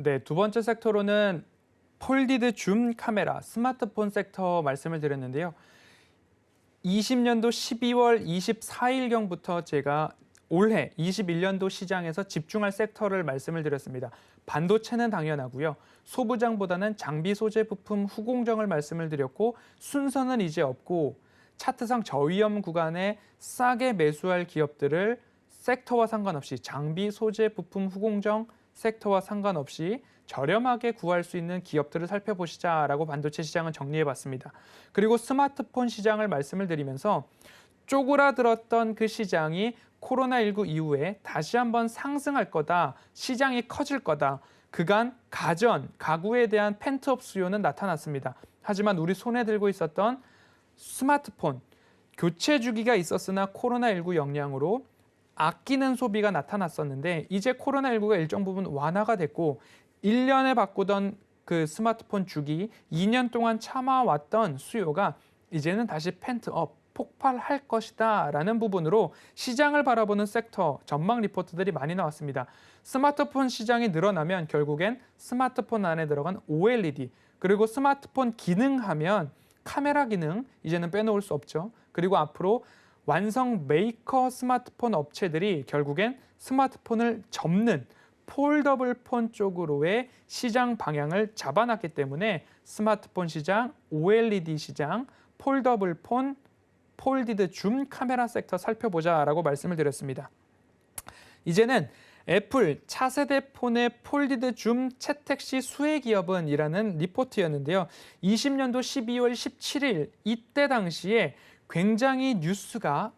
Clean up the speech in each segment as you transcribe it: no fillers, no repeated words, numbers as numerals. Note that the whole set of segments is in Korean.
네, 두 번째 섹터로는 폴디드 줌 카메라, 스마트폰 섹터 말씀을 드렸는데요. 20년도 12월 24일경부터 제가 올해 21년도 시장에서 집중할 섹터를 말씀을 드렸습니다. 반도체는 당연하고요. 소부장보다는 장비 소재 부품 후공정을 말씀을 드렸고 순서는 이제 없고 차트상 저위험 구간에 싸게 매수할 기업들을 섹터와 상관없이 장비 소재 부품 후공정 섹터와 상관없이 저렴하게 구할 수 있는 기업들을 살펴보시자라고 반도체 시장은 정리해봤습니다. 그리고 스마트폰 시장을 말씀을 드리면서 쪼그라들었던 그 시장이 코로나19 이후에 다시 한번 상승할 거다, 시장이 커질 거다. 그간 가구에 대한 펜트업 수요는 나타났습니다. 하지만 우리 손에 들고 있었던 스마트폰, 교체 주기가 있었으나 코로나19 영향으로 아끼는 소비가 나타났었는데 이제 코로나19가 일정 부분 완화가 됐고 1년에 바꾸던 그 스마트폰 주기, 2년 동안 참아왔던 수요가 이제는 다시 펜트업, 폭발할 것이다 라는 부분으로 시장을 바라보는 섹터 전망 리포트들이 많이 나왔습니다. 스마트폰 시장이 늘어나면 결국엔 스마트폰 안에 들어간 OLED, 그리고 스마트폰 기능하면 카메라 기능 이제는 빼놓을 수 없죠. 그리고 앞으로 완성 메이커 스마트폰 업체들이 결국엔 스마트폰을 접는 폴더블 폰 쪽으로의 시장 방향을 잡아놨기 때문에 스마트폰 시장, OLED 시장, 폴더블 폰, 폴디드 줌 카메라 섹터 살펴보자라고 말씀을 드렸습니다. 이제는 애플 차세대 폰의 폴디드 줌 채택 시 수혜 기업은 이라는 리포트였는데요. 20년도 12월 17일 이때 당시에 굉장히 뉴스가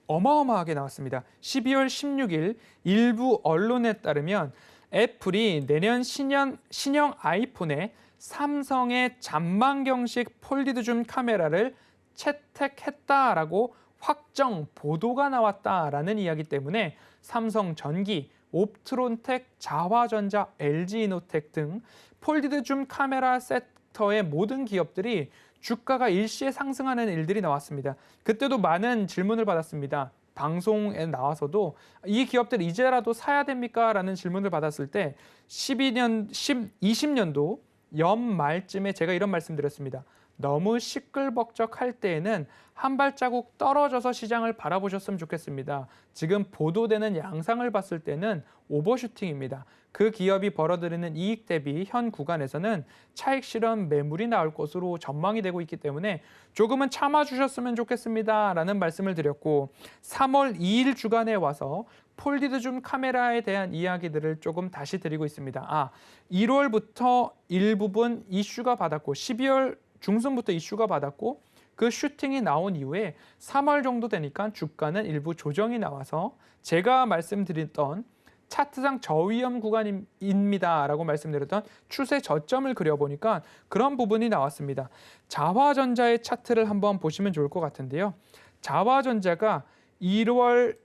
어마어마하게 나왔습니다. 12월 16일 일부 언론에 따르면 애플이 내년 신형 아이폰에 삼성의 잔망경식 폴디드 줌 카메라를 채택했다라고 확정 보도가 나왔다라는 이야기 때문에 삼성전기, 옵트론텍, 자화전자, LG이노텍 등 폴디드 줌 카메라 섹터의 모든 기업들이 주가가 일시에 상승하는 일들이 나왔습니다. 그때도 많은 질문을 받았습니다. 방송에 나와서도 이 기업들 이제라도 사야 됩니까? 라는 질문을 받았을 때 20년도 연말쯤에 제가 이런 말씀 드렸습니다. 너무 시끌벅적할 때에는 한 발자국 떨어져서 시장을 바라보셨으면 좋겠습니다. 지금 보도되는 양상을 봤을 때는 오버슈팅입니다. 그 기업이 벌어들이는 이익 대비 현 구간에서는 차익 실현 매물이 나올 것으로 전망이 되고 있기 때문에 조금은 참아주셨으면 좋겠습니다. 라는 말씀을 드렸고 3월 2일 주간에 와서 폴디드 줌 카메라에 대한 이야기들을 조금 다시 드리고 있습니다. 1월부터 일부분 이슈가 받았고 12월 중순부터 이슈가 받았고 그 슈팅이 나온 이후에 3월 정도 되니까 주가는 일부 조정이 나와서 제가 말씀드렸던 차트상 저위험 구간입니다 라고 말씀드렸던 추세 저점을 그려보니까 그런 부분이 나왔습니다. 자화전자의 차트를 한번 보시면 좋을 것 같은데요. 자화전자가 1월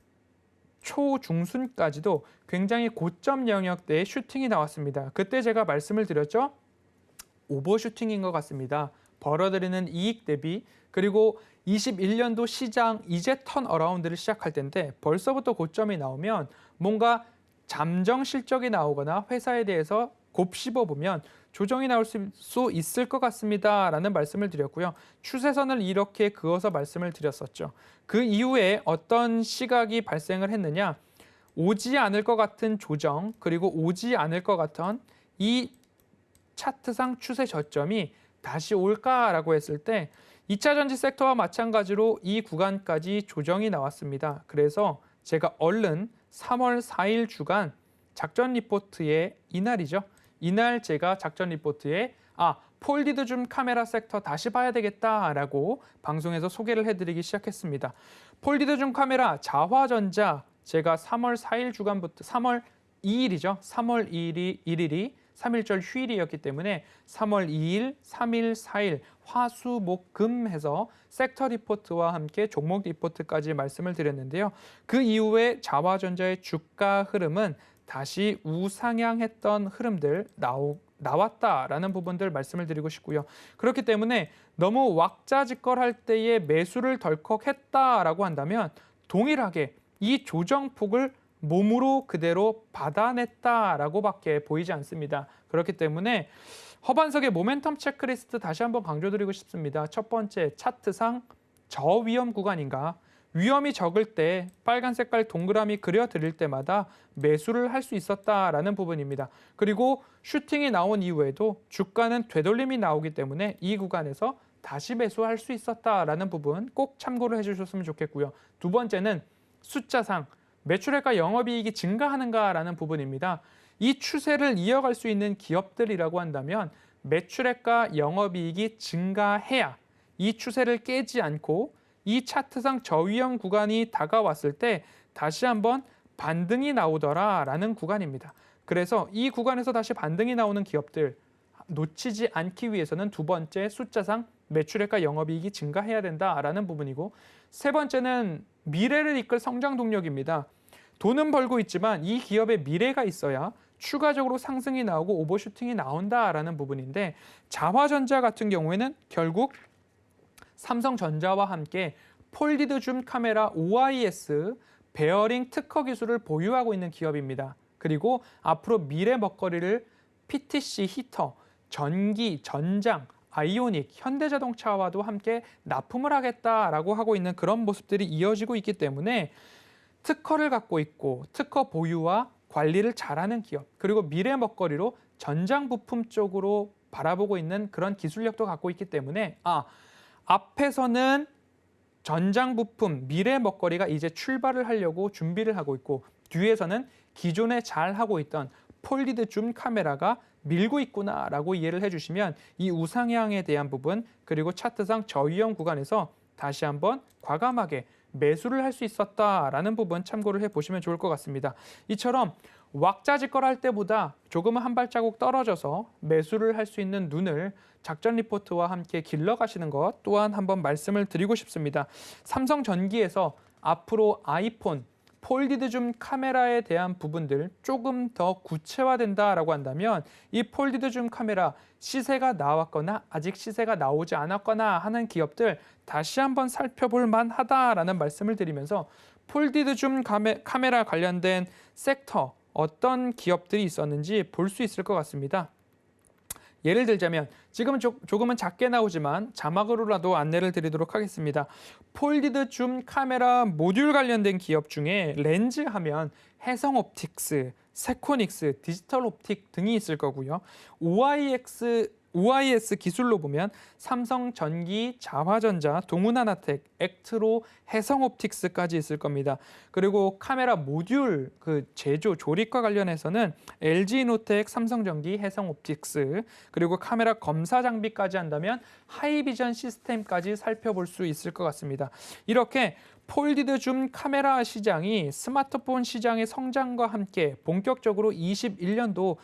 초중순까지도 굉장히 고점 영역대에 슈팅이 나왔습니다. 그때 제가 말씀을 드렸죠. 오버슈팅인 것 같습니다. 벌어들이는 이익 대비 그리고 21년도 시장 이제 턴어라운드를 시작할 텐데 벌써부터 고점이 나오면 뭔가 잠정 실적이 나오거나 회사에 대해서 곱씹어보면 조정이 나올 수 있을 것 같습니다. 라는 말씀을 드렸고요. 추세선을 이렇게 그어서 말씀을 드렸었죠. 그 이후에 어떤 시각이 발생을 했느냐. 오지 않을 것 같은 조정 그리고 오지 않을 것 같은 이 차트상 추세 저점이 다시 올까라고 했을 때 2차 전지 섹터와 마찬가지로 이 구간까지 조정이 나왔습니다. 그래서 제가 얼른 3월 4일 주간 작전 리포트의 이날이죠. 이날 제가 작전 리포트에 폴디드 줌 카메라 섹터 다시 봐야 되겠다라고 방송에서 소개를 해드리기 시작했습니다. 폴디드 줌 카메라 자화전자 제가 3월 4일 주간부터 3월 2일이죠. 3월 1일이 3일절 휴일이었기 때문에 3월 2일, 3일, 4일 화, 수, 목, 금 해서 섹터 리포트와 함께 종목 리포트까지 말씀을 드렸는데요. 그 이후에 자화전자의 주가 흐름은 다시 우상향했던 흐름들 나왔다라는 부분들 말씀을 드리고 싶고요. 그렇기 때문에 너무 왁자지껄할 때에 매수를 덜컥 했다라고 한다면 동일하게 이 조정폭을 몸으로 그대로 받아냈다라고밖에 보이지 않습니다. 그렇기 때문에 허반석의 모멘텀 체크리스트 다시 한번 강조드리고 싶습니다. 첫 번째, 차트상 저위험 구간인가? 위험이 적을 때 빨간 색깔 동그라미 그려드릴 때마다 매수를 할 수 있었다라는 부분입니다. 그리고 슈팅이 나온 이후에도 주가는 되돌림이 나오기 때문에 이 구간에서 다시 매수할 수 있었다라는 부분 꼭 참고를 해주셨으면 좋겠고요. 두 번째는 숫자상 매출액과 영업이익이 증가하는가라는 부분입니다. 이 추세를 이어갈 수 있는 기업들이라고 한다면 매출액과 영업이익이 증가해야 이 추세를 깨지 않고 이 차트상 저위험 구간이 다가왔을 때 다시 한번 반등이 나오더라라는 구간입니다. 그래서 이 구간에서 다시 반등이 나오는 기업들 놓치지 않기 위해서는 두 번째 숫자상 매출액과 영업이익이 증가해야 된다라는 부분이고, 세 번째는 미래를 이끌 성장 동력입니다. 돈은 벌고 있지만 이 기업의 미래가 있어야 추가적으로 상승이 나오고 오버슈팅이 나온다라는 부분인데, 자화전자 같은 경우에는 결국 삼성전자와 함께 폴디드 줌 카메라 OIS 베어링 특허 기술을 보유하고 있는 기업입니다. 그리고 앞으로 미래 먹거리를 PTC 히터, 전기, 전장, 아이오닉, 현대자동차와도 함께 납품을 하겠다라고 하고 있는 그런 모습들이 이어지고 있기 때문에 특허를 갖고 있고 특허 보유와 관리를 잘하는 기업, 그리고 미래 먹거리로 전장 부품 쪽으로 바라보고 있는 그런 기술력도 갖고 있기 때문에 앞에서는 전장 부품, 미래 먹거리가 이제 출발을 하려고 준비를 하고 있고, 뒤에서는 기존에 잘 하고 있던 폴디드 줌 카메라가 밀고 있구나라고 이해를 해주시면 이 우상향에 대한 부분, 그리고 차트상 저위험 구간에서 다시 한번 과감하게 매수를 할 수 있었다라는 부분 참고를 해보시면 좋을 것 같습니다. 이처럼 왁자지껄할 때보다 조금은 한 발자국 떨어져서 매수를 할 수 있는 눈을 작전 리포트와 함께 길러가시는 것 또한 한번 말씀을 드리고 싶습니다. 삼성전기에서 앞으로 아이폰, 폴디드 줌 카메라에 대한 부분들 조금 더 구체화된다라고 한다면 이 폴디드 줌 카메라 시세가 나왔거나 아직 시세가 나오지 않았거나 하는 기업들 다시 한번 살펴볼 만하다라는 말씀을 드리면서, 폴디드 줌 카메라 관련된 섹터 어떤 기업들이 있었는지 볼 수 있을 것 같습니다. 예를 들자면 지금은 조금은 작게 나오지만 자막으로라도 안내를 드리도록 하겠습니다. 폴디드 줌 카메라 모듈 관련된 기업 중에 렌즈 하면 해성옵틱스, 세코닉스, 디지털옵틱 등이 있을 거고요. OIS 기술로 보면 삼성전기, 자화전자, 동훈하나텍, 액트로, 해성옵틱스까지 있을 겁니다. 그리고 카메라 모듈 제조, 조립과 관련해서는 LG이노텍, 삼성전기, 해성옵틱스, 그리고 카메라 검사 장비까지 한다면 하이비전 시스템까지 살펴볼 수 있을 것 같습니다. 이렇게 폴디드 줌 카메라 시장이 스마트폰 시장의 성장과 함께 본격적으로 21년도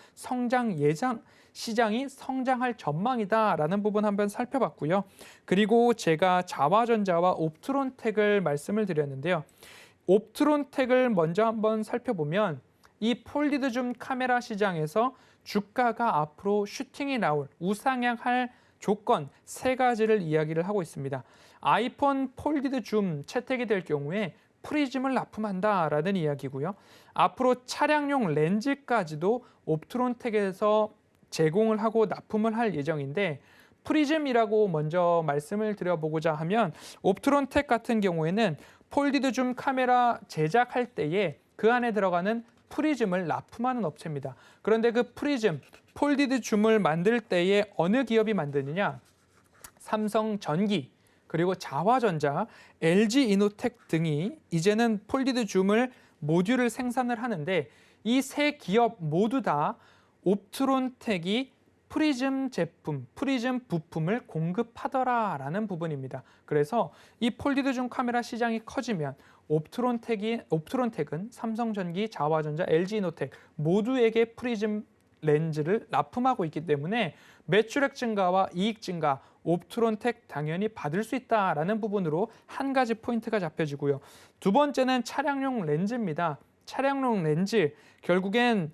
시장이 성장할 전망이다라는 부분 한번 살펴봤고요. 그리고 제가 자화전자와 옵트론텍을 말씀을 드렸는데요. 옵트론텍을 먼저 한번 살펴보면 이 폴디드 줌 카메라 시장에서 주가가 앞으로 슈팅이 나올 우상향할 조건 세 가지를 이야기를 하고 있습니다. 아이폰 폴디드 줌 채택이 될 경우에 프리즘을 납품한다라는 이야기고요. 앞으로 차량용 렌즈까지도 옵트론텍에서 제공을 하고 납품을 할 예정인데, 프리즘이라고 먼저 말씀을 드려보고자 하면 옵트론텍 같은 경우에는 폴디드 줌 카메라 제작할 때에 그 안에 들어가는 프리즘을 납품하는 업체입니다. 그런데 그 프리즘, 폴디드 줌을 만들 때에 어느 기업이 만드느냐? 삼성전기, 그리고 자화전자, LG이노텍 등이 이제는 폴디드 줌을 모듈을 생산을 하는데, 이 세 기업 모두 다 옵트론텍이 프리즘 제품, 프리즘 부품을 공급하더라라는 부분입니다. 그래서 이 폴디드 줌 카메라 시장이 커지면 옵트론텍은 삼성전기, 자화전자, LG이노텍 모두에게 프리즘 렌즈를 납품하고 있기 때문에 매출액 증가와 이익 증가, 옵트론텍 당연히 받을 수 있다라는 부분으로 한 가지 포인트가 잡혀지고요. 두 번째는 차량용 렌즈입니다. 차량용 렌즈, 결국엔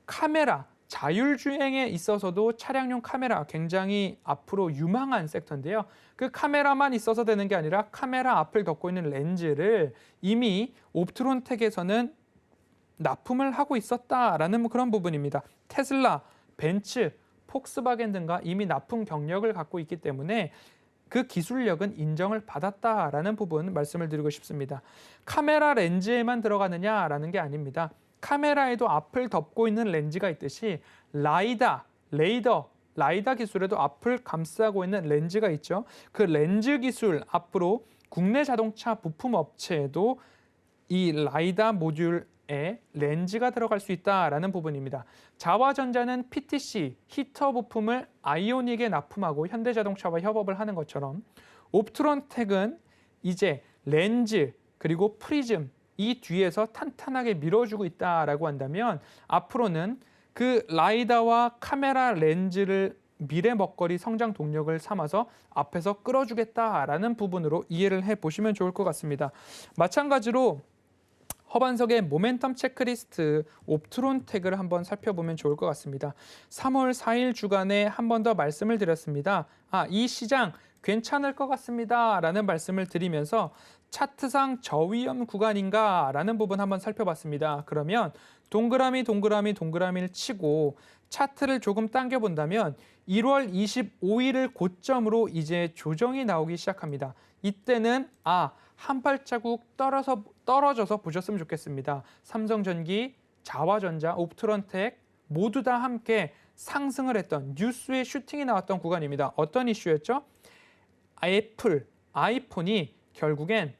카메라, 자율주행에 있어서도 차량용 카메라 굉장히 앞으로 유망한 섹터인데요. 그 카메라만 있어서 되는 게 아니라 카메라 앞을 덮고 있는 렌즈를 이미 옵트론텍에서는 납품을 하고 있었다라는 그런 부분입니다. 테슬라, 벤츠, 폭스바겐 등과 이미 납품 경력을 갖고 있기 때문에 그 기술력은 인정을 받았다라는 부분 말씀을 드리고 싶습니다. 카메라 렌즈에만 들어가느냐라는 게 아닙니다. 카메라에도 앞을 덮고 있는 렌즈가 있듯이 라이다 기술에도 앞을 감싸고 있는 렌즈가 있죠. 그 렌즈 기술 앞으로 국내 자동차 부품 업체에도 이 라이다 모듈에 렌즈가 들어갈 수 있다라는 부분입니다. 자화전자는 PTC, 히터 부품을 아이오닉에 납품하고 현대자동차와 협업을 하는 것처럼 옵트론텍은 이제 렌즈 그리고 프리즘 이 뒤에서 탄탄하게 밀어주고 있다라고 한다면 앞으로는 그 라이다와 카메라 렌즈를 미래 먹거리 성장 동력을 삼아서 앞에서 끌어주겠다라는 부분으로 이해를 해보시면 좋을 것 같습니다. 마찬가지로 허반석의 모멘텀 체크리스트 옵트론텍을 한번 살펴보면 좋을 것 같습니다. 3월 4일 주간에 한 번 더 말씀을 드렸습니다. 이 시장 괜찮을 것 같습니다. 라는 말씀을 드리면서 차트상 저위험 구간인가 라는 부분 한번 살펴봤습니다. 그러면 동그라미를 치고 차트를 조금 당겨본다면 1월 25일을 고점으로 이제 조정이 나오기 시작합니다. 이때는 한 발자국 떨어져서 보셨으면 좋겠습니다. 삼성전기, 자화전자, 옵트론텍 모두 다 함께 상승을 했던 뉴스에 슈팅이 나왔던 구간입니다. 어떤 이슈였죠? 아이폰이 결국엔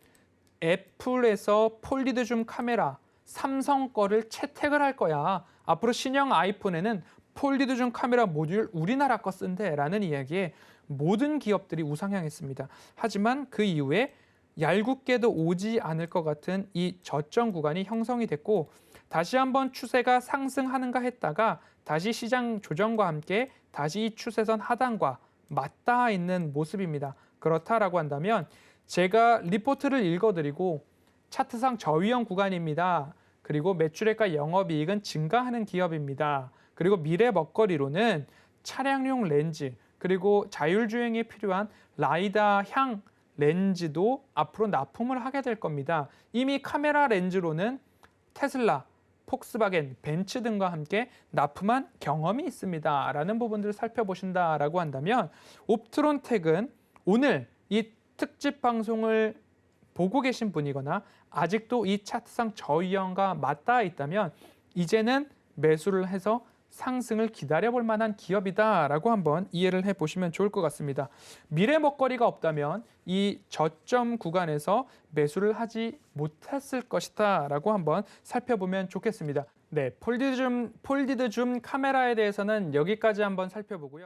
애플에서 폴리드 줌 카메라 삼성 거를 채택을 할 거야. 앞으로 신형 아이폰에는 폴리드 줌 카메라 모듈 우리나라 거 쓴대 라는 이야기에 모든 기업들이 우상향했습니다. 하지만 그 이후에 얄궂게도 오지 않을 것 같은 이 저점 구간이 형성이 됐고 다시 한번 추세가 상승하는가 했다가 다시 시장 조정과 함께 다시 이 추세선 하단과 맞닿아 있는 모습입니다. 그렇다라고 한다면 제가 리포트를 읽어드리고 차트상 저위험 구간입니다. 그리고 매출액과 영업이익은 증가하는 기업입니다. 그리고 미래 먹거리로는 차량용 렌즈 그리고 자율주행에 필요한 라이다 향 렌즈도 앞으로 납품을 하게 될 겁니다. 이미 카메라 렌즈로는 테슬라, 폭스바겐, 벤츠 등과 함께 납품한 경험이 있습니다. 라는 부분들을 살펴보신다라고 한다면 옵트론텍은 오늘 이 특집 방송을 보고 계신 분이거나 아직도 이 차트상 저위험과 맞닿아 있다면 이제는 매수를 해서 상승을 기다려볼 만한 기업이다라고 한번 이해를 해보시면 좋을 것 같습니다. 미래 먹거리가 없다면 이 저점 구간에서 매수를 하지 못했을 것이다라고 한번 살펴보면 좋겠습니다. 네, 폴디드 줌 카메라에 대해서는 여기까지 한번 살펴보고요.